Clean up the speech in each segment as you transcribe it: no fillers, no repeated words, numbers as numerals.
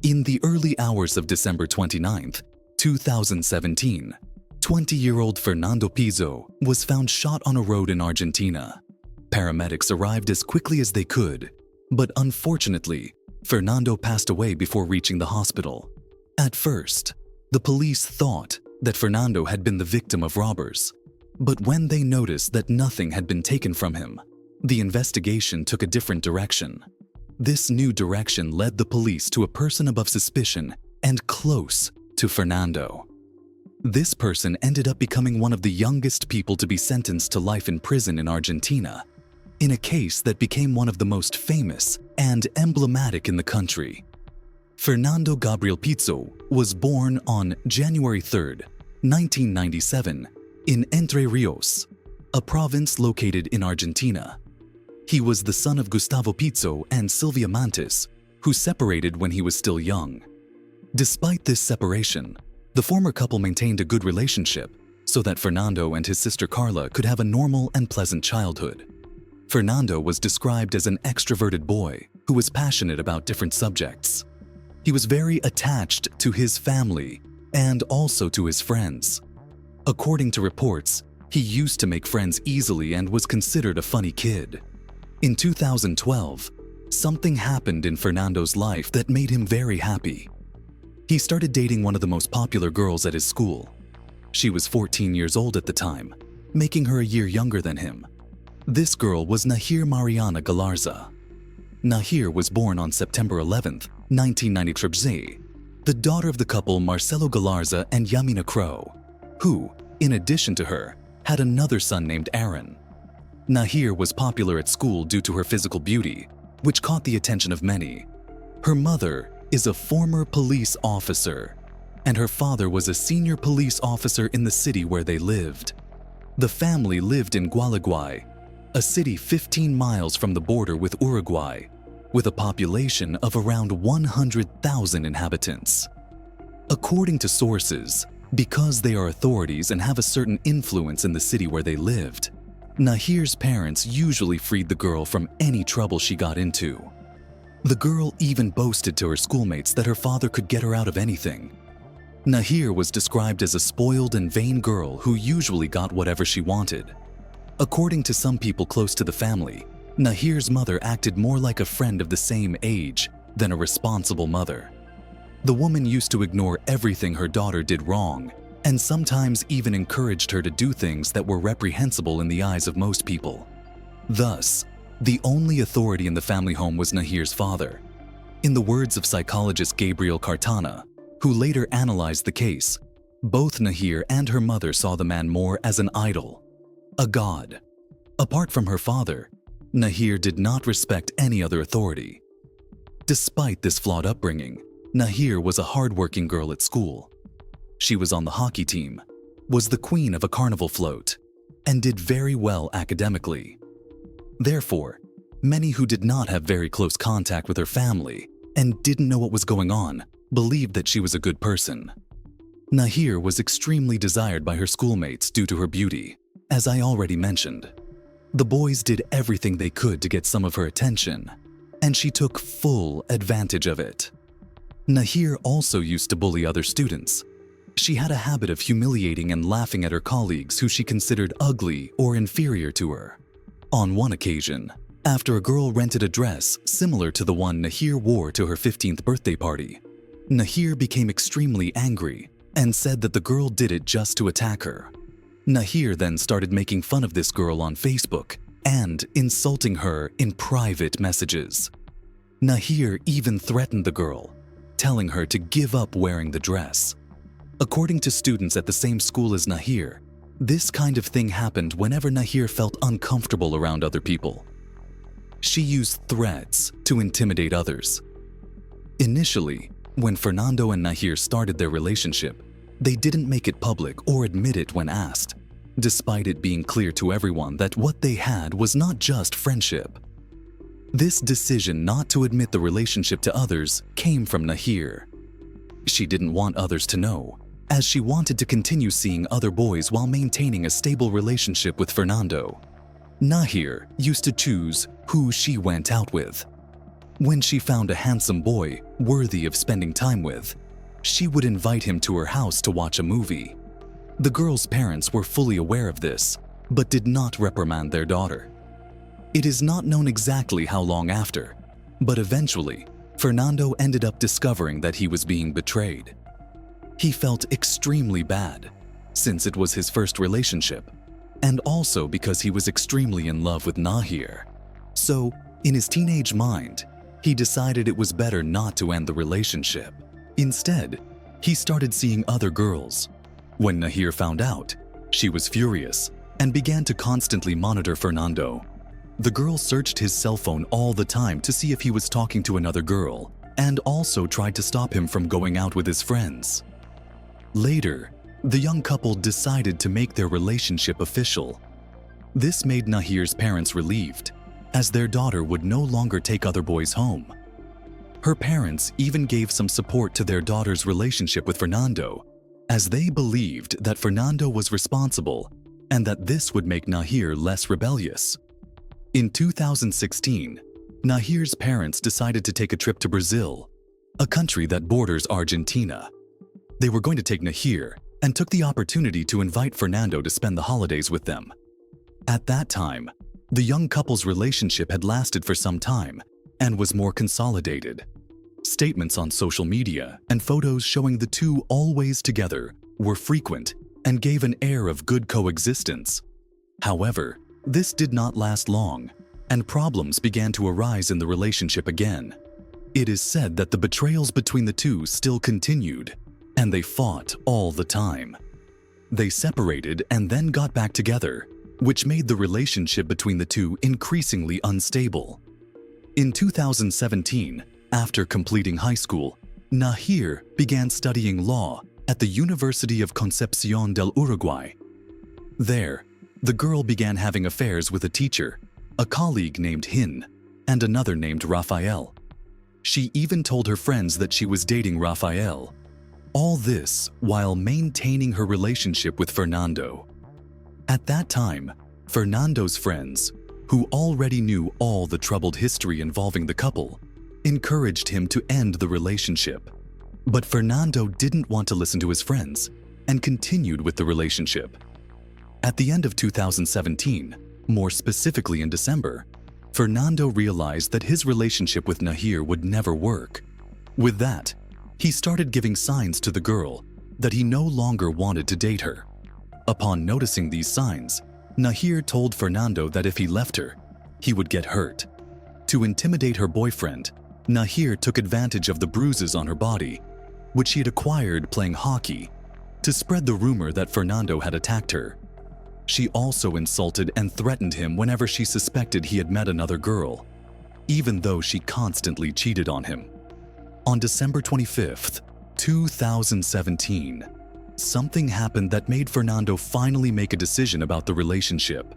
In the early hours of December 29, 2017, 20-year-old Fernando Pizzo was found shot on a road in Argentina. Paramedics arrived as quickly as they could, but unfortunately, Fernando passed away before reaching the hospital. At first, the police thought that Fernando had been the victim of robbers, but when they noticed that nothing had been taken from him, the investigation took a different direction. This new direction led the police to a person above suspicion and close to Fernando. This person ended up becoming one of the youngest people to be sentenced to life in prison in Argentina, in a case that became one of the most famous and emblematic in the country. Fernando Gabriel Pizzo was born on January 3, 1997, in Entre Rios, a province located in Argentina. He was the son of Gustavo Pizzo and Silvia Mantis, who separated when he was still young. Despite this separation, the former couple maintained a good relationship so that Fernando and his sister Carla could have a normal and pleasant childhood. Fernando was described as an extroverted boy who was passionate about different subjects. He was very attached to his family and also to his friends. According to reports, he used to make friends easily and was considered a funny kid. In 2012, something happened in Fernando's life that made him very happy. He started dating one of the most popular girls at his school. She was 14 years old at the time, making her a year younger than him. This girl was Nahir Mariana Galarza. Nahir was born on September 11, 1993, the daughter of the couple Marcelo Galarza and Yamina Crow, who, in addition to her, had another son named Aaron. Nahir was popular at school due to her physical beauty, which caught the attention of many. Her mother is a former police officer, and her father was a senior police officer in the city where they lived. The family lived in Gualeguay, a city 15 miles from the border with Uruguay, with a population of around 100,000 inhabitants. According to sources, because they are authorities and have a certain influence in the city where they lived, Nahir's parents usually freed the girl from any trouble she got into. The girl even boasted to her schoolmates that her father could get her out of anything. Nahir was described as a spoiled and vain girl who usually got whatever she wanted. According to some people close to the family, Nahir's mother acted more like a friend of the same age than a responsible mother. The woman used to ignore everything her daughter did wrong, and sometimes even encouraged her to do things that were reprehensible in the eyes of most people. Thus, the only authority in the family home was Nahir's father. In the words of psychologist Gabriel Cartana, who later analyzed the case, both Nahir and her mother saw the man more as an idol, a god. Apart from her father, Nahir did not respect any other authority. Despite this flawed upbringing, Nahir was a hardworking girl at school. She was on the hockey team, was the queen of a carnival float, and did very well academically. Therefore, many who did not have very close contact with her family and didn't know what was going on believed that she was a good person. Nahir was extremely desired by her schoolmates due to her beauty, as I already mentioned. The boys did everything they could to get some of her attention, and she took full advantage of it. Nahir also used to bully other students. She had a habit of humiliating and laughing at her colleagues who she considered ugly or inferior to her. On one occasion, after a girl rented a dress similar to the one Nahir wore to her 15th birthday party, Nahir became extremely angry and said that the girl did it just to attack her. Nahir then started making fun of this girl on Facebook and insulting her in private messages. Nahir even threatened the girl, telling her to give up wearing the dress. According to students at the same school as Nahir, this kind of thing happened whenever Nahir felt uncomfortable around other people. She used threats to intimidate others. Initially, when Fernando and Nahir started their relationship, they didn't make it public or admit it when asked, despite it being clear to everyone that what they had was not just friendship. This decision not to admit the relationship to others came from Nahir. She didn't want others to know, as she wanted to continue seeing other boys while maintaining a stable relationship with Fernando. Nahir used to choose who she went out with. When she found a handsome boy worthy of spending time with, she would invite him to her house to watch a movie. The girl's parents were fully aware of this, but did not reprimand their daughter. It is not known exactly how long after, but eventually, Fernando ended up discovering that he was being betrayed. He felt extremely bad, since it was his first relationship, and also because he was extremely in love with Nahir. So, in his teenage mind, he decided it was better not to end the relationship. Instead, he started seeing other girls. When Nahir found out, she was furious and began to constantly monitor Fernando. The girl searched his cell phone all the time to see if he was talking to another girl, and also tried to stop him from going out with his friends. Later, the young couple decided to make their relationship official. This made Nahir's parents relieved, as their daughter would no longer take other boys home. Her parents even gave some support to their daughter's relationship with Fernando, as they believed that Fernando was responsible and that this would make Nahir less rebellious. In 2016, Nahir's parents decided to take a trip to Brazil, a country that borders Argentina. They were going to take Nahir and took the opportunity to invite Fernando to spend the holidays with them. At that time, the young couple's relationship had lasted for some time and was more consolidated. Statements on social media and photos showing the two always together were frequent and gave an air of good coexistence. However, this did not last long, and problems began to arise in the relationship again. It is said that the betrayals between the two still continued, and they fought all the time. They separated and then got back together, which made the relationship between the two increasingly unstable. In 2017, after completing high school, Nahir began studying law at the University of Concepción del Uruguay. There, the girl began having affairs with a teacher, a colleague named Hin, and another named Rafael. She even told her friends that she was dating Rafael. All this while maintaining her relationship with Fernando. At that time, Fernando's friends, who already knew all the troubled history involving the couple, encouraged him to end the relationship. But Fernando didn't want to listen to his friends and continued with the relationship. At the end of 2017, more specifically in December, Fernando realized that his relationship with Nahir would never work. With that, he started giving signs to the girl that he no longer wanted to date her. Upon noticing these signs, Nahir told Fernando that if he left her, he would get hurt. To intimidate her boyfriend, Nahir took advantage of the bruises on her body, which she had acquired playing hockey, to spread the rumor that Fernando had attacked her. She also insulted and threatened him whenever she suspected he had met another girl, even though she constantly cheated on him. On December 25th, 2017, something happened that made Fernando finally make a decision about the relationship.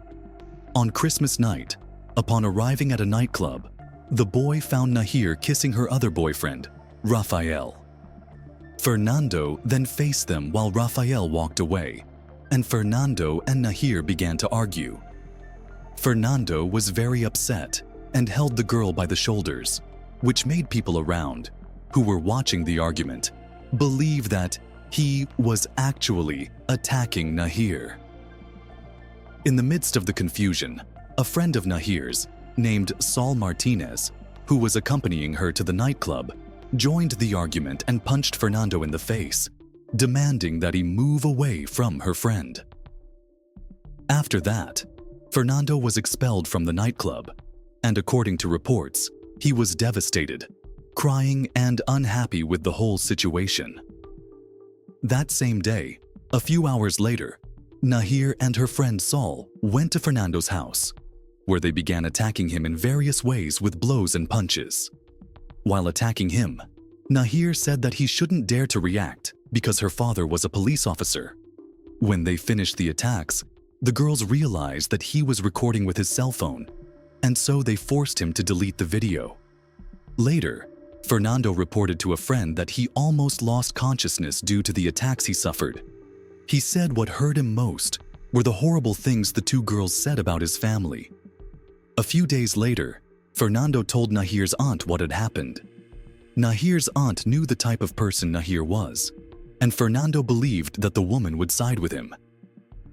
On Christmas night, upon arriving at a nightclub, the boy found Nahir kissing her other boyfriend, Rafael. Fernando then faced them while Rafael walked away, and Fernando and Nahir began to argue. Fernando was very upset and held the girl by the shoulders, which made people around, who were watching the argument, believe that he was actually attacking Nahir. In the midst of the confusion, a friend of Nahir's, named Saul Martinez, who was accompanying her to the nightclub, joined the argument and punched Fernando in the face, demanding that he move away from her friend. After that, Fernando was expelled from the nightclub, and according to reports, he was devastated, crying and unhappy with the whole situation. That same day, a few hours later, Nahir and her friend Saul went to Fernando's house, where they began attacking him in various ways with blows and punches. While attacking him, Nahir said that he shouldn't dare to react because her father was a police officer. When they finished the attacks, the girls realized that he was recording with his cell phone, and so they forced him to delete the video. Later, Fernando reported to a friend that he almost lost consciousness due to the attacks he suffered. He said what hurt him most were the horrible things the two girls said about his family. A few days later, Fernando told Nahir's aunt what had happened. Nahir's aunt knew the type of person Nahir was, and Fernando believed that the woman would side with him.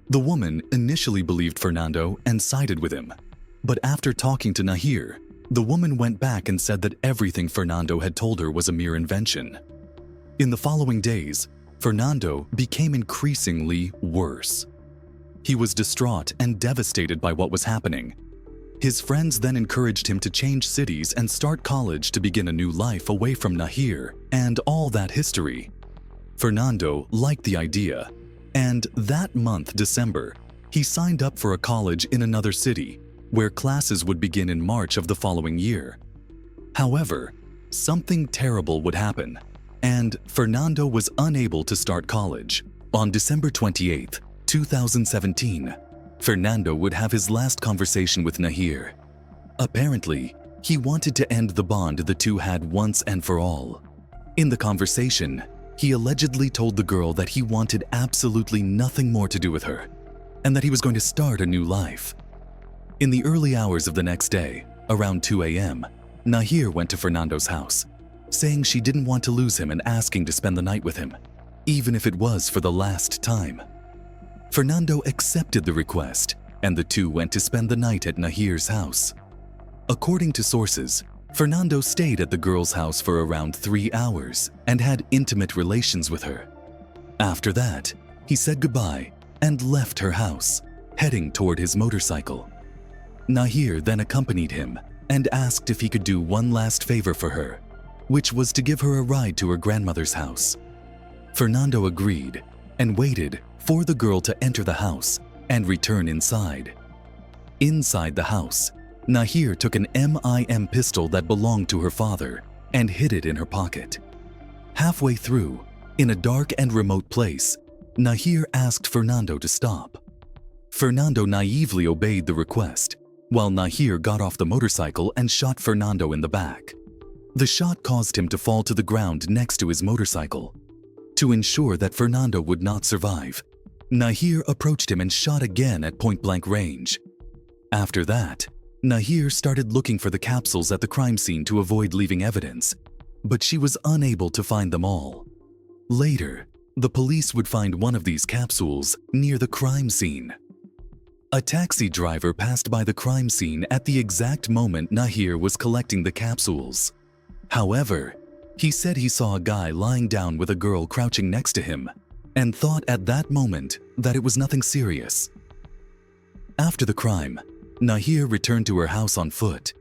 The woman initially believed Fernando and sided with him, but after talking to Nahir, the woman went back and said that everything Fernando had told her was a mere invention. In the following days, Fernando became increasingly worse. He was distraught and devastated by what was happening. His friends then encouraged him to change cities and start college to begin a new life away from Nahir and all that history. Fernando liked the idea, and that month, December, he signed up for a college in another city, where classes would begin in March of the following year. However, something terrible would happen, and Fernando was unable to start college. On December 28, 2017, Fernando would have his last conversation with Nahir. Apparently, he wanted to end the bond the two had once and for all. In the conversation, he allegedly told the girl that he wanted absolutely nothing more to do with her, and that he was going to start a new life. In the early hours of the next day, around 2 a.m., Nahir went to Fernando's house, saying she didn't want to lose him and asking to spend the night with him, even if it was for the last time. Fernando accepted the request, and the two went to spend the night at Nahir's house. According to sources, Fernando stayed at the girl's house for around 3 hours and had intimate relations with her. After that, he said goodbye and left her house, heading toward his motorcycle. Nahir then accompanied him and asked if he could do one last favor for her, which was to give her a ride to her grandmother's house. Fernando agreed and waited for the girl to enter the house and return inside. Inside the house, Nahir took an M.I.M. pistol that belonged to her father and hid it in her pocket. Halfway through, in a dark and remote place, Nahir asked Fernando to stop. Fernando naively obeyed the request, while Nahir got off the motorcycle and shot Fernando in the back. The shot caused him to fall to the ground next to his motorcycle. To ensure that Fernando would not survive, Nahir approached him and shot again at point-blank range. After that, Nahir started looking for the capsules at the crime scene to avoid leaving evidence, but she was unable to find them all. Later, the police would find one of these capsules near the crime scene. A taxi driver passed by the crime scene at the exact moment Nahir was collecting the capsules. However, he said he saw a guy lying down with a girl crouching next to him and thought at that moment that it was nothing serious. After the crime, Nahir returned to her house on foot.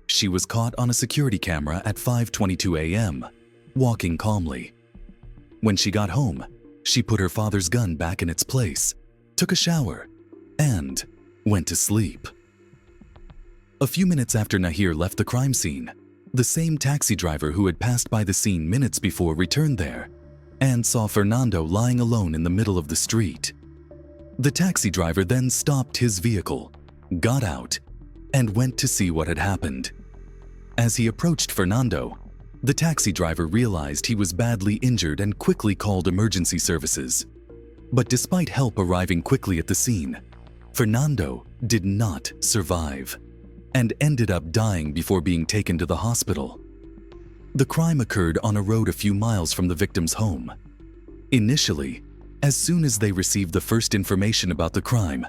She was caught on a security camera at 5:22 a.m., walking calmly. When she got home, she put her father's gun back in its place, took a shower, and went to sleep. A few minutes after Nahir left the crime scene, the same taxi driver who had passed by the scene minutes before returned there and saw Fernando lying alone in the middle of the street. The taxi driver then stopped his vehicle, got out, and went to see what had happened. As he approached Fernando, the taxi driver realized he was badly injured and quickly called emergency services. But despite help arriving quickly at the scene, Fernando did not survive and ended up dying before being taken to the hospital. The crime occurred on a road a few miles from the victim's home. Initially, as soon as they received the first information about the crime,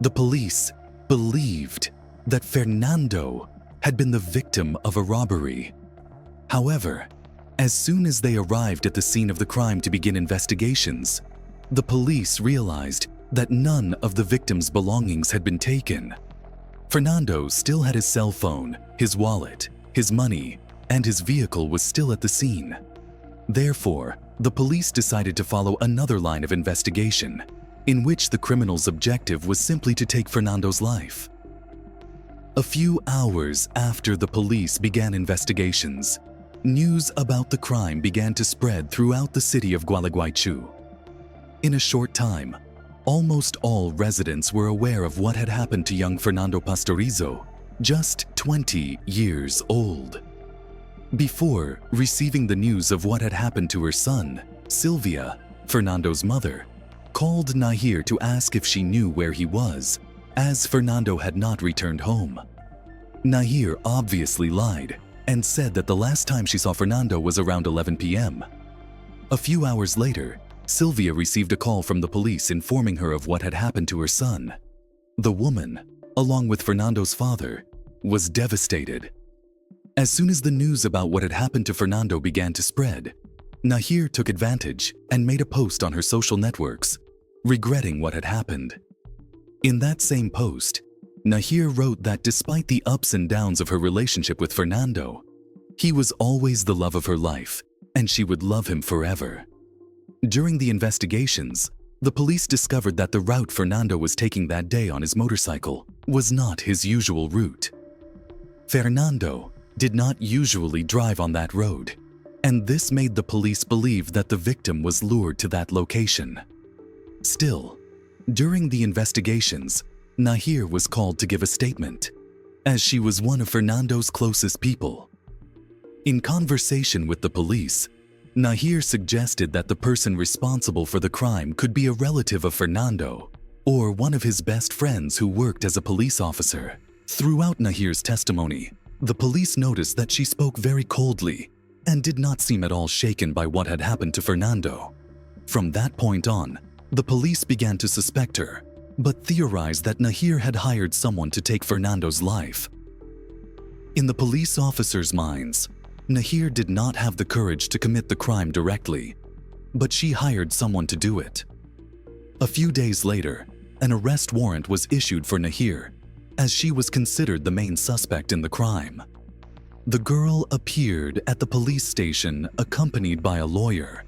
the police believed that Fernando had been the victim of a robbery. However, as soon as they arrived at the scene of the crime to begin investigations, the police realized that none of the victim's belongings had been taken. Fernando still had his cell phone, his wallet, his money, and his vehicle was still at the scene. Therefore, the police decided to follow another line of investigation, in which the criminal's objective was simply to take Fernando's life. A few hours after the police began investigations, news about the crime began to spread throughout the city of Gualeguaychú. In a short time, almost all residents were aware of what had happened to young Fernando Pastorizo, just 20 years old. Before receiving the news of what had happened to her son, Sylvia, Fernando's mother, called Nahir to ask if she knew where he was, as Fernando had not returned home. Nahir obviously lied and said that the last time she saw Fernando was around 11 p.m. A few hours later, Sylvia received a call from the police informing her of what had happened to her son. The woman, along with Fernando's father, was devastated. As soon as the news about what had happened to Fernando began to spread, Nahir took advantage and made a post on her social networks, regretting what had happened. In that same post, Nahir wrote that despite the ups and downs of her relationship with Fernando, he was always the love of her life, and she would love him forever. During the investigations, the police discovered that the route Fernando was taking that day on his motorcycle was not his usual route. Fernando did not usually drive on that road, and this made the police believe that the victim was lured to that location. Still, during the investigations, Nahir was called to give a statement, as she was one of Fernando's closest people. In conversation with the police, Nahir suggested that the person responsible for the crime could be a relative of Fernando or one of his best friends who worked as a police officer. Throughout Nahir's testimony, the police noticed that she spoke very coldly and did not seem at all shaken by what had happened to Fernando. From that point on, the police began to suspect her, but theorized that Nahir had hired someone to take Fernando's life. In the police officers' minds, Nahir did not have the courage to commit the crime directly, but she hired someone to do it. A few days later, an arrest warrant was issued for Nahir, as she was considered the main suspect in the crime. The girl appeared at the police station accompanied by a lawyer,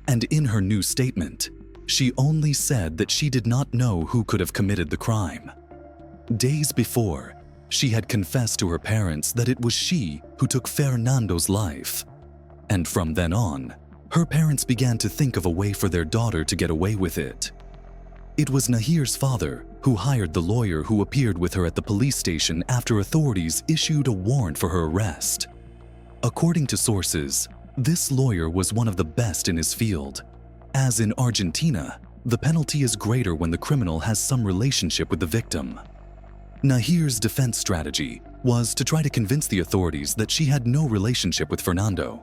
and in her new statement, she only said that she did not know who could have committed the crime. Days before, she had confessed to her parents that it was she who took Fernando's life. And from then on, her parents began to think of a way for their daughter to get away with it. It was Nahir's father who hired the lawyer who appeared with her at the police station after authorities issued a warrant for her arrest. According to sources, this lawyer was one of the best in his field. As in Argentina, the penalty is greater when the criminal has some relationship with the victim. Nahir's defense strategy was to try to convince the authorities that she had no relationship with Fernando.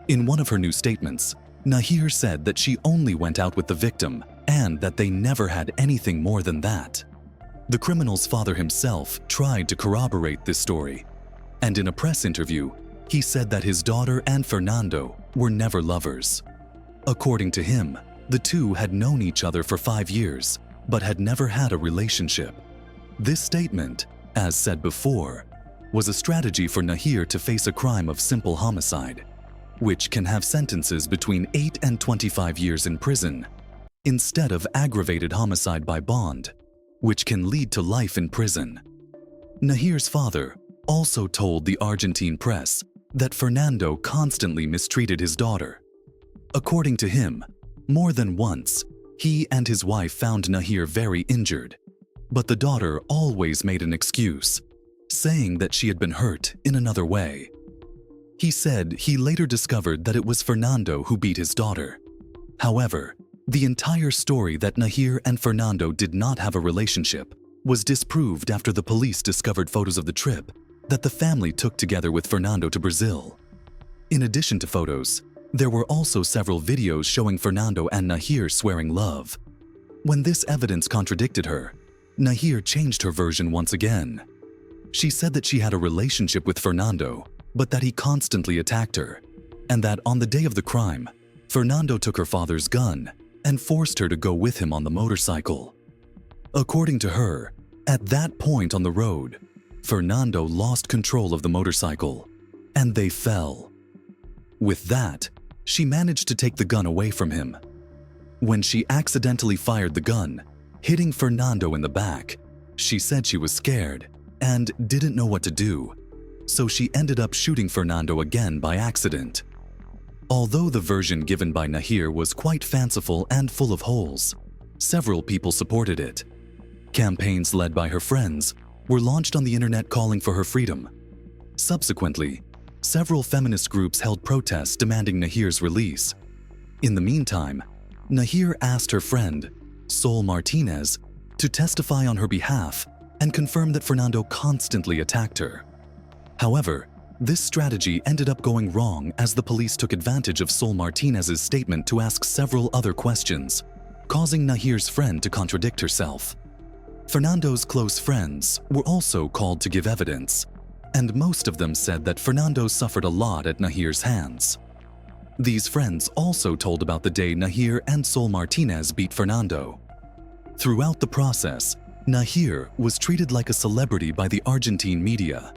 In one of her new statements, Nahir said that she only went out with the victim and that they never had anything more than that. The criminal's father himself tried to corroborate this story, and in a press interview, he said that his daughter and Fernando were never lovers. According to him, the two had known each other for 5 years, but had never had a relationship. This statement, as said before, was a strategy for Nahir to face a crime of simple homicide, which can have sentences between 8 and 25 years in prison, instead of aggravated homicide by bond, which can lead to life in prison. Nahir's father also told the Argentine press that Fernando constantly mistreated his daughter. According to him, more than once, he and his wife found Nahir very injured, but the daughter always made an excuse, saying that she had been hurt in another way. He said he later discovered that it was Fernando who beat his daughter. However, the entire story that Nahir and Fernando did not have a relationship was disproved after the police discovered photos of the trip that the family took together with Fernando to Brazil. In addition to photos, there were also several videos showing Fernando and Nahir swearing love. When this evidence contradicted her, Nahir changed her version once again. She said that she had a relationship with Fernando, but that he constantly attacked her, and that on the day of the crime, Fernando took her father's gun and forced her to go with him on the motorcycle. According to her, at that point on the road, Fernando lost control of the motorcycle, and they fell. With that, she managed to take the gun away from him. When she accidentally fired the gun, hitting Fernando in the back, she said she was scared and didn't know what to do, so she ended up shooting Fernando again by accident. Although the version given by Nahir was quite fanciful and full of holes, several people supported it. Campaigns led by her friends were launched on the internet calling for her freedom. Subsequently, several feminist groups held protests demanding Nahir's release. In the meantime, Nahir asked her friend, Sol Martinez, to testify on her behalf and confirmed that Fernando constantly attacked her. However, this strategy ended up going wrong as the police took advantage of Sol Martinez's statement to ask several other questions, causing Nahir's friend to contradict herself. Fernando's close friends were also called to give evidence, and most of them said that Fernando suffered a lot at Nahir's hands. These friends also told about the day Nahir and Sol Martinez beat Fernando. Throughout the process, Nahir was treated like a celebrity by the Argentine media.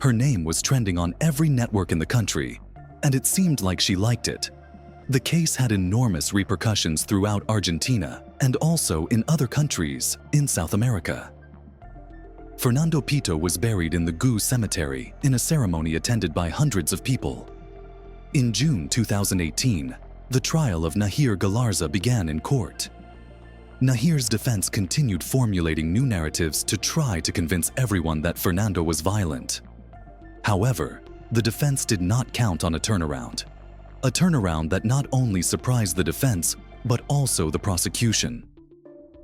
Her name was trending on every network in the country, and it seemed like she liked it. The case had enormous repercussions throughout Argentina and also in other countries in South America. Fernando Pito was buried in the Gu cemetery in a ceremony attended by hundreds of people. In June 2018, the trial of Nahir Galarza began in court. Nahir's defense continued formulating new narratives to try to convince everyone that Fernando was violent. However, the defense did not count on a turnaround that not only surprised the defense, but also the prosecution.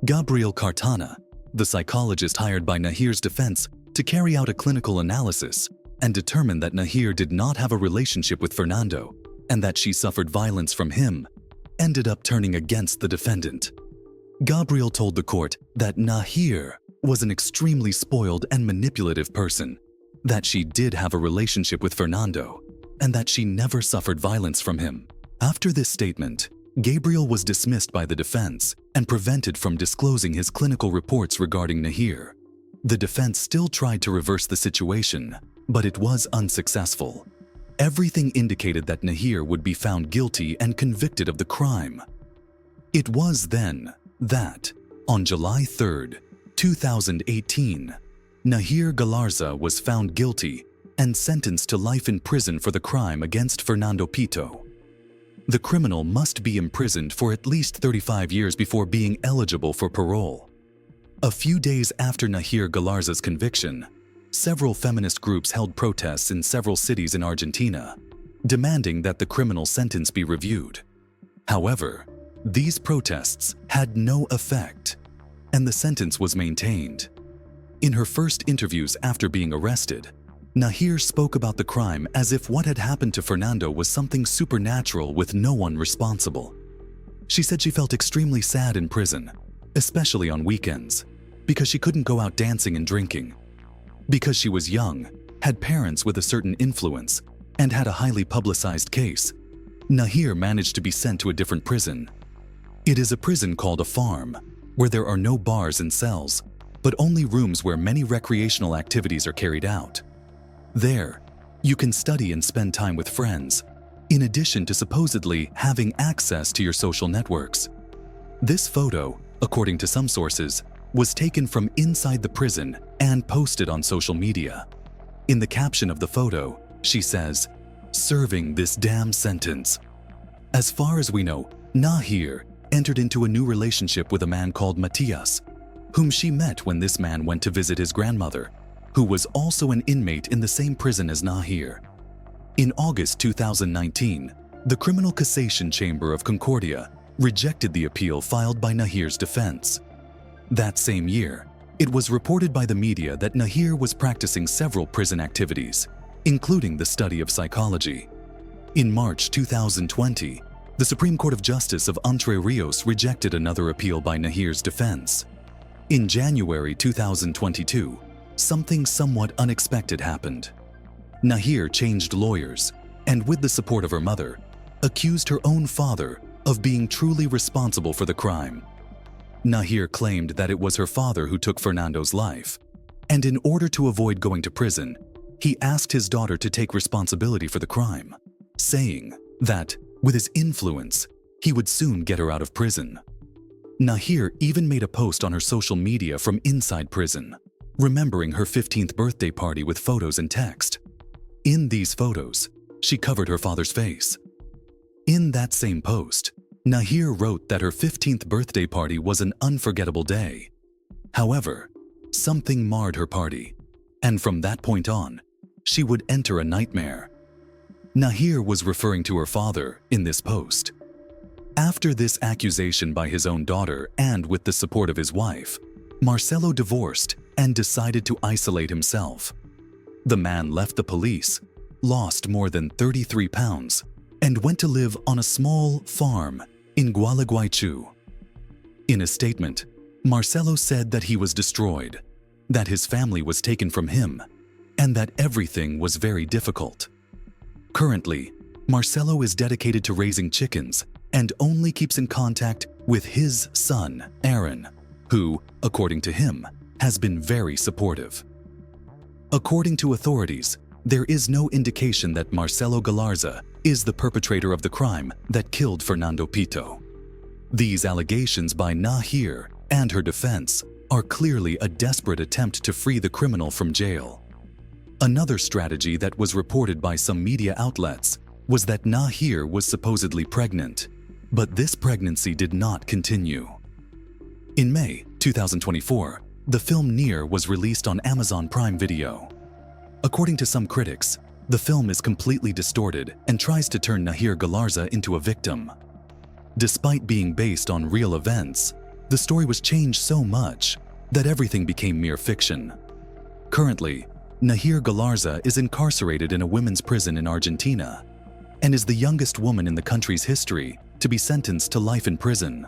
Gabriel Cartana, the psychologist hired by Nahir's defense to carry out a clinical analysis and determine that Nahir did not have a relationship with Fernando and that she suffered violence from him, ended up turning against the defendant. Gabriel told the court that Nahir was an extremely spoiled and manipulative person, that she did have a relationship with Fernando, and that she never suffered violence from him. After this statement, Gabriel was dismissed by the defense and prevented from disclosing his clinical reports regarding Nahir. The defense still tried to reverse the situation, but it was unsuccessful. Everything indicated that Nahir would be found guilty and convicted of the crime. It was then that, on July 3, 2018, Nahir Galarza was found guilty and sentenced to life in prison for the crime against Fernando Pito. The criminal must be imprisoned for at least 35 years before being eligible for parole. A few days after Nahir Galarza's conviction, several feminist groups held protests in several cities in Argentina, demanding that the criminal sentence be reviewed. However, these protests had no effect, and the sentence was maintained. In her first interviews after being arrested, Nahir spoke about the crime as if what had happened to Fernando was something supernatural with no one responsible. She said she felt extremely sad in prison, especially on weekends, because she couldn't go out dancing and drinking. Because she was young, had parents with a certain influence, and had a highly publicized case, Nahir managed to be sent to a different prison. It is a prison called a farm, where there are no bars and cells, but only rooms where many recreational activities are carried out. There, you can study and spend time with friends, in addition to supposedly having access to your social networks. This photo, according to some sources, was taken from inside the prison and posted on social media. In the caption of the photo, she says, "Serving this damn sentence." As far as we know, Nahir entered into a new relationship with a man called Matias, whom she met when this man went to visit his grandmother, who was also an inmate in the same prison as Nahir. In August 2019, the Criminal Cassation Chamber of Concordia rejected the appeal filed by Nahir's defense. That same year, it was reported by the media that Nahir was practicing several prison activities, including the study of psychology. In March 2020, the Supreme Court of Justice of Entre Rios rejected another appeal by Nahir's defense. In January 2022, something somewhat unexpected happened. Nahir changed lawyers and, with the support of her mother, accused her own father of being truly responsible for the crime. Nahir claimed that it was her father who took Fernando's life, and in order to avoid going to prison, he asked his daughter to take responsibility for the crime, saying that, with his influence, he would soon get her out of prison. Nahir even made a post on her social media from inside prison, remembering her 15th birthday party with photos and text. In these photos, she covered her father's face. In that same post, Nahir wrote that her 15th birthday party was an unforgettable day. However, something marred her party, and from that point on, she would enter a nightmare. Nahir was referring to her father in this post. After this accusation by his own daughter and with the support of his wife, Marcelo divorced and decided to isolate himself. The man left the police, lost more than 33 pounds, and went to live on a small farm in Gualeguaychú. In a statement, Marcelo said that he was destroyed, that his family was taken from him, and that everything was very difficult. Currently, Marcelo is dedicated to raising chickens and only keeps in contact with his son, Aaron, who, according to him, has been very supportive. According to authorities, there is no indication that Marcelo Galarza is the perpetrator of the crime that killed Fernando Pito. These allegations by Nahir and her defense are clearly a desperate attempt to free the criminal from jail. Another strategy that was reported by some media outlets was that Nahir was supposedly pregnant, but this pregnancy did not continue. In May 2024, the film Near was released on Amazon Prime Video. According to some critics, the film is completely distorted and tries to turn Nahir Galarza into a victim. Despite being based on real events, the story was changed so much that everything became mere fiction. Currently, Nahir Galarza is incarcerated in a women's prison in Argentina and is the youngest woman in the country's history to be sentenced to life in prison.